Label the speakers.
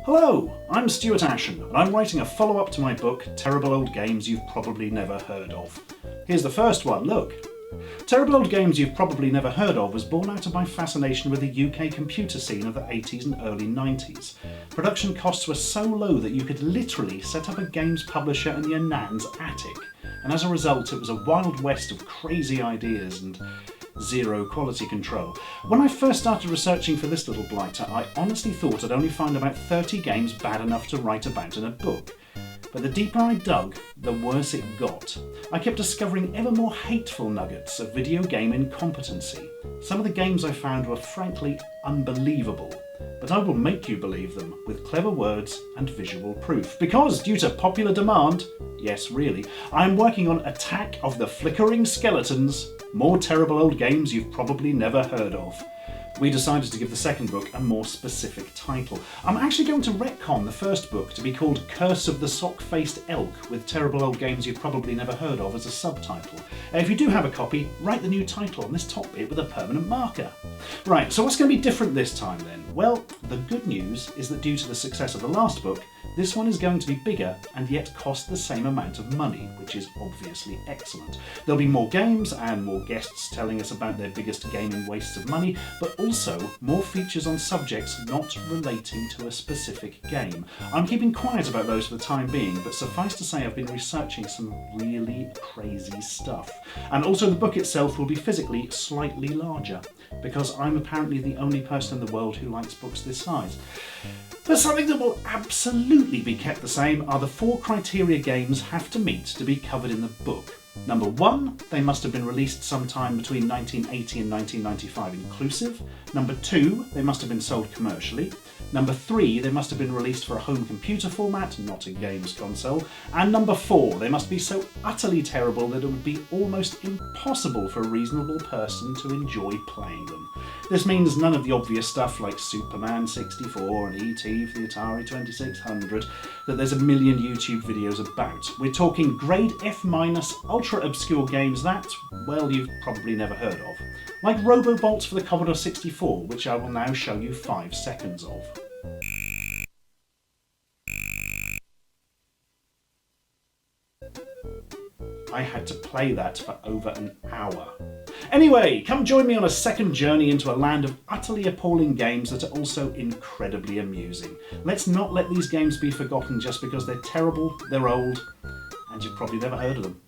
Speaker 1: Hello, I'm Stuart Ashens, and I'm writing a follow-up to my book, Terrible Old Games You've Probably Never Heard Of. Here's the first one, look. Terrible Old Games You've Probably Never Heard Of was born out of my fascination with the UK computer scene of the 80s and early 90s. Production costs were so low that you could literally set up a games publisher in your nan's attic, and as a result it was a wild west of crazy ideas and zero quality control. When I first started researching for this little blighter, I honestly thought I'd only find about 30 games bad enough to write about in a book. But the deeper I dug, the worse it got. I kept discovering ever more hateful nuggets of video game incompetency. Some of the games I found were frankly unbelievable, but I will make you believe them with clever words and visual proof. Because, due to popular demand, yes really, I'm working on Attack of the Flickering Skeletons, more terrible old games you've probably never heard of. We decided to give the second book a more specific title. I'm actually going to retcon the first book to be called Curse of the Sock-Faced Elk, with Terrible Old Games You've Probably Never Heard Of as a subtitle. If you do have a copy, write the new title on this top bit with a permanent marker. Right, so what's going to be different this time then? Well, the good news is that due to the success of the last book, this one is going to be bigger and yet cost the same amount of money, which is obviously excellent. There'll be more games and more guests telling us about their biggest gaming wastes of money, but also more features on subjects not relating to a specific game. I'm keeping quiet about those for the time being, but suffice to say I've been researching some really crazy stuff. And also the book itself will be physically slightly larger, because I'm apparently the only person in the world who likes books this size. But something that will absolutely be kept the same are the 4 criteria games have to meet to be covered in the book. Number 1, they must have been released sometime between 1980 and 1995 inclusive. Number 2, they must have been sold commercially. Number 3, they must have been released for a home computer format, not a games console. And number 4, they must be so utterly terrible that it would be almost impossible for a reasonable person to enjoy playing them. This means none of the obvious stuff like Superman 64 and E.T. for the Atari 2600 that there's a million YouTube videos about. We're talking grade F- ultra obscure games that, well, you've probably never heard of. Like Robobolts for the Commodore 64, which I will now show you 5 seconds of. I had to play that for over an hour. Anyway, come join me on a second journey into a land of utterly appalling games that are also incredibly amusing. Let's not let these games be forgotten just because they're terrible, they're old, and you've probably never heard of them.